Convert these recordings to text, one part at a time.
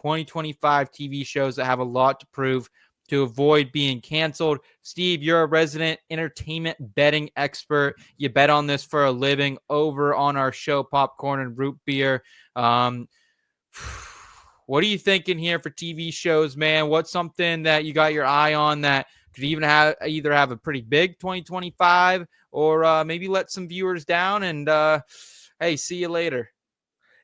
2025 TV shows that have a lot to prove to avoid being canceled. Steve, you're a resident entertainment betting expert. You bet on this for a living over on our show, Popcorn and Root Beer. What are you thinking here for TV shows, man? What's something that you got your eye on that could even either have a pretty big 2025 or maybe let some viewers down and hey, see you later.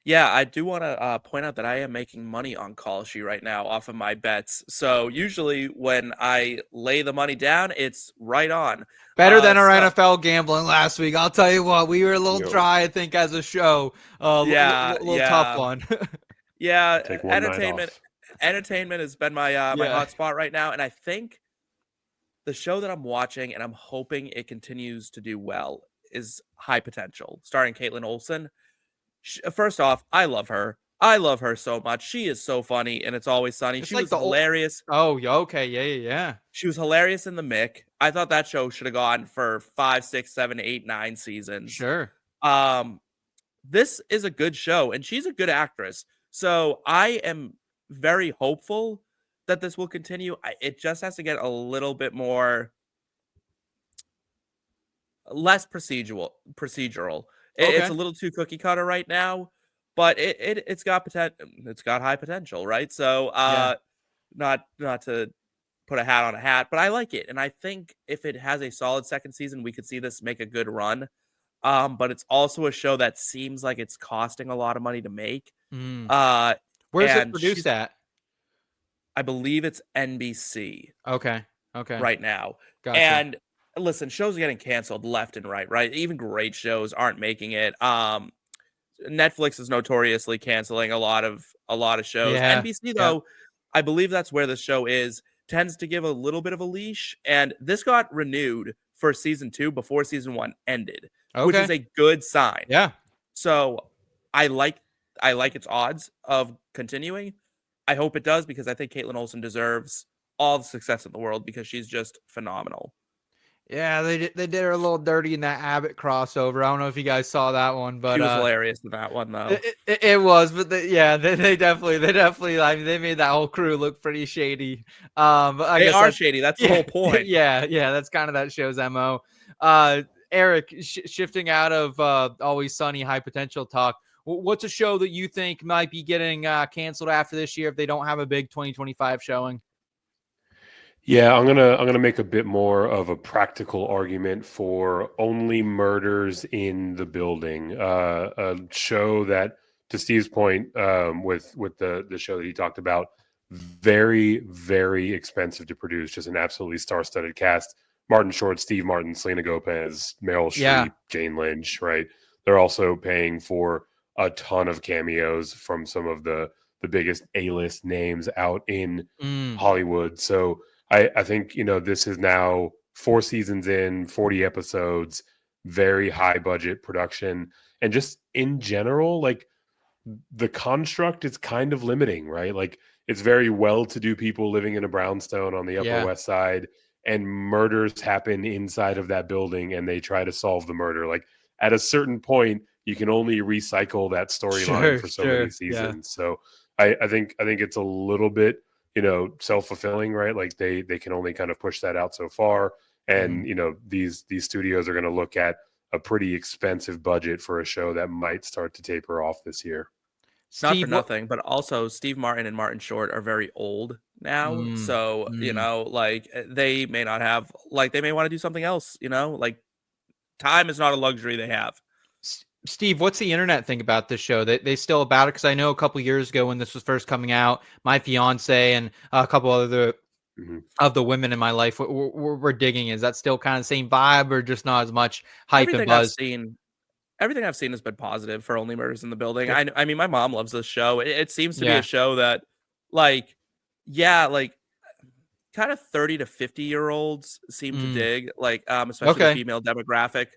Yeah, I do want to point out that I am making money on Kalshi right now off of my bets. So usually when I lay the money down, it's right on. Better than our NFL gambling last week. I'll tell you what, we were a little dry, I think, as a show. Little tough one. Yeah, Take one entertainment has been my my hot spot right now, and I think the show that I'm watching and I'm hoping it continues to do well is High Potential, starring Caitlin Olsen. First off, I love her. I love her so much. She is so funny, and It's Always Sunny. She was hilarious. Oh, okay. Yeah. She was hilarious in The Mick. I thought that show should have gone for 5, 6, 7, 8, 9 seasons. Sure. This is a good show, and she's a good actress. So I am very hopeful that this will continue. It just has to get a little bit less procedural. Okay. It's a little too cookie cutter right now, but it's got potential. It's got high potential, right? So not to put a hat on a hat, but I like it, and I think if it has a solid second season, we could see this make a good run. But it's also a show that seems like it's costing a lot of money to make. Where's it produced at? I believe it's NBC. Okay. Right now. Gotcha. And listen, shows are getting canceled left and right? Even great shows aren't making it. Netflix is notoriously canceling a lot of shows. Yeah. NBC, though, I believe that's where the show is, tends to give a little bit of a leash. And this got renewed for season 2 before season 1 ended, which is a good sign. Yeah. So I like its odds of continuing. I hope it does, because I think Caitlin Olsen deserves all the success in the world because she's just phenomenal. Yeah, they did her a little dirty in that Abbott crossover. I don't know if you guys saw that one, but she was hilarious in that one, though. It was, but they definitely. I mean, they made that whole crew look pretty shady. But I guess are shady. That's the whole point. Yeah. That's kind of that show's MO. Eric, shifting out of Always Sunny High Potential talk. What's a show that you think might be getting canceled after this year if they don't have a big 2025 showing? Yeah, I'm gonna make a bit more of a practical argument for Only Murders in the Building, a show that, to Steve's point, with the show that he talked about, very, very expensive to produce. Just an absolutely star-studded cast: Martin Short, Steve Martin, Selena Gomez, Meryl Streep, Jane Lynch. Right? They're also paying for a ton of cameos from some of the biggest A-list names out in Hollywood. So I think, this is now 4 seasons in, 40 episodes, very high budget production. And just in general, like, the construct is kind of limiting, right? Like, it's very well-to-do people living in a brownstone on the Upper West Side, and murders happen inside of that building, and they try to solve the murder. Like, at a certain point, you can only recycle that storyline for so many seasons. So I think it's a little bit, self-fulfilling, right? Like they can only kind of push that out so far. And, these studios are going to look at a pretty expensive budget for a show that might start to taper off this year. Not for nothing, but also Steve Martin and Martin Short are very old now. So, like, they may not have, like, they may want to do something else, like, time is not a luxury they have. Steve, what's the internet think about this show? They still about it? Because I know a couple years ago when this was first coming out, my fiance and a couple other of the women in my life were digging. Is that still kind of the same vibe, or just not as much hype and buzz? Everything I've seen has been positive for Only Murders in the Building. I mean, my mom loves this show. It seems to be a show that, like, kind of 30 to 50-year-olds seem to dig, like, especially the female demographic.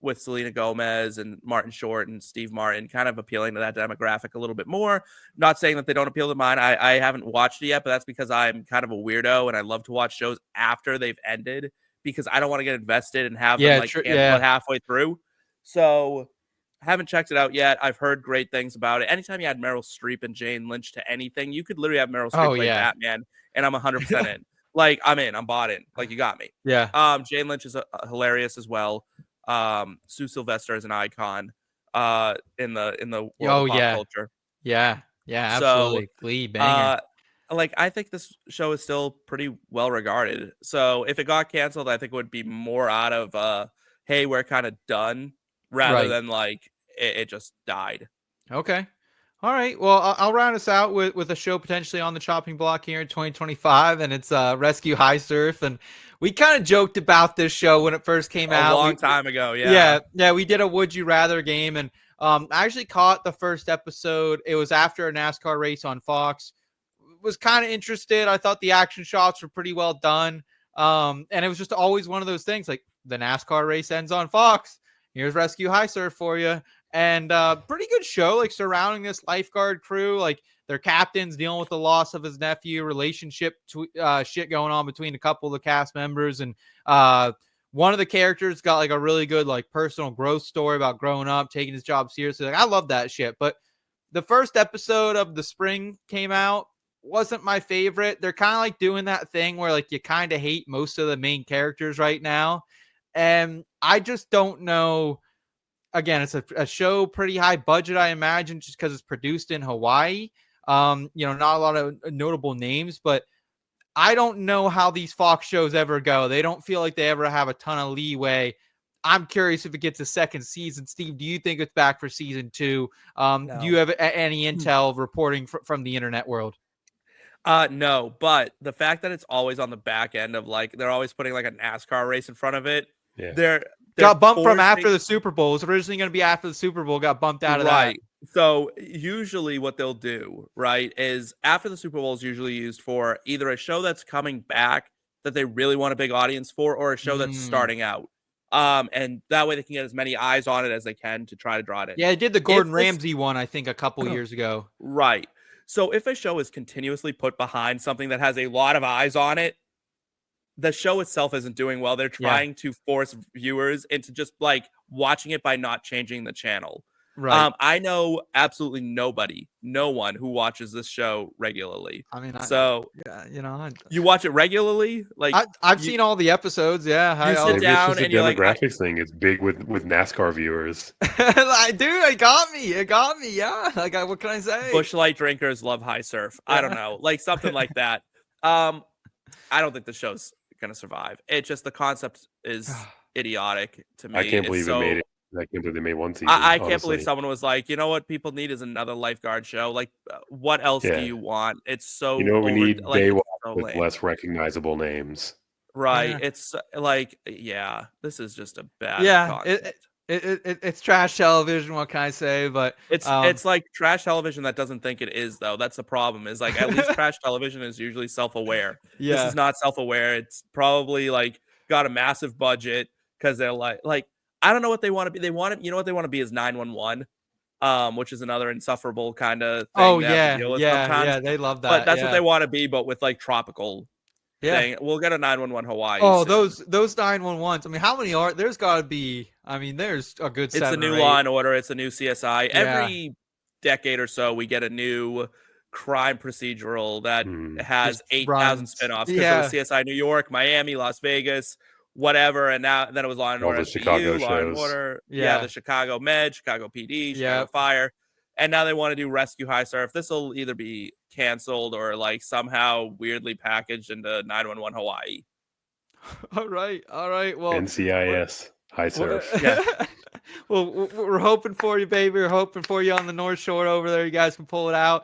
With Selena Gomez and Martin Short and Steve Martin, kind of appealing to that demographic a little bit more. Not saying that they don't appeal to mine. I haven't watched it yet, but that's because I'm kind of a weirdo and I love to watch shows after they've ended, because I don't want to get invested and have them cancel halfway through. So Haven't checked it out yet. I've heard great things about it. Anytime you add Meryl Streep and Jane Lynch to anything, you could literally have Meryl Streep Oh play yeah. Batman, and I'm 100% in. Like, I'm in. I'm bought in. Like, you got me. Yeah. Jane Lynch is hilarious as well. Sue Sylvester is an icon in the world of pop culture. Yeah. Yeah. So, Absolutely. Glee banger. like, I think this show is still pretty well regarded. So if it got canceled, I think it would be more out of hey, we're kind of done, rather Right. than like it just died. Okay. All right. Well, I'll round us out with a show potentially on the chopping block here in 2025, and it's Rescue High Surf. And we kind of joked about this show when it first came A out. long time ago, yeah. Yeah. We did a Would You Rather game, and I actually caught the first episode. It was after a NASCAR race on Fox. Was kind of interested. I thought the action shots were pretty well done. And it was just always one of those things, like the NASCAR race ends on Fox. Here's Rescue High Surf for you. And pretty good show, like surrounding this lifeguard crew, like their captain's dealing with the loss of his nephew, relationship shit going on between a couple of the cast members. And one of the characters got like a really good like personal growth story about growing up, taking his job seriously. Like, I love that shit. But the first episode of the spring came out, wasn't my favorite. They're kind of like doing that thing where like you kind of hate most of the main characters right now. And I just don't know. Again, it's a show pretty high budget, I imagine, just because it's produced in Hawaii. Not a lot of notable names, but I don't know how these Fox shows ever go. They don't feel like they ever have a ton of leeway. I'm curious if it gets a second season. Steve, do you think it's back for season 2? No. Do you have any intel reporting from the internet world? No, but the fact that it's always on the back end of like they're always putting like a NASCAR race in front of it. Yeah. They're got bumped from after the Super Bowl. It was originally going to be after the Super Bowl, got bumped out of that. So usually what they'll do, right, is after the Super Bowl is usually used for either a show that's coming back that they really want a big audience for, or a show that's starting out. And that way they can get as many eyes on it as they can to try to draw it in. Yeah, they did the Gordon Ramsay one, I think, a couple years ago. Right. So if a show is continuously put behind something that has a lot of eyes on it, the show itself isn't doing well. They're trying to force viewers into just like watching it by not changing the channel. Right. I know absolutely no one who watches this show regularly. I mean, you watch it regularly? Like I've seen all the episodes. Yeah, you sit down and you're like, demographics thing. It's big with NASCAR viewers. Dude, it got me. Yeah. Like, what can I say? Busch Light drinkers love high surf. I don't know, like something like that. I don't think the show's gonna survive. It just the concept is idiotic to me. I can't believe it made it. I can't believe they made one season. I can't believe someone was like, you know what people need is another lifeguard show. Like, what else do you want? It's so we need Baywatch with less recognizable names. Right. Yeah. It's like, this is just a bad concept. It's trash television. What can I say? But it's like trash television that doesn't think it is, though. That's the problem. Is like at least trash television is usually self-aware. Yeah. This is not self-aware. It's probably like got a massive budget because they're like I don't know what they want to be. They want to, what they want to be is 911, which is another insufferable kind of thing. Oh yeah, they love that. But that's what they want to be, but with like tropical. Thing. We'll get a 911 Hawaii. Oh, soon. those 911s. I mean, how many are there's got to be? I mean, there's a good. It's a new Law and Order. It's a new CSI. Every decade or so, we get a new crime procedural that has 8,000 spinoffs. Because there was CSI New York, Miami, Las Vegas, whatever, and then it was Law and Order SVU, Law and Order. The Chicago Med, Chicago PD, Chicago Fire. And now they want to do Rescue High Surf. This will either be canceled or like somehow weirdly packaged into 911 Hawaii. All right. Well, NCIS High Surf. Well, we're hoping for you, baby. We're hoping for you on the North Shore over there. You guys can pull it out.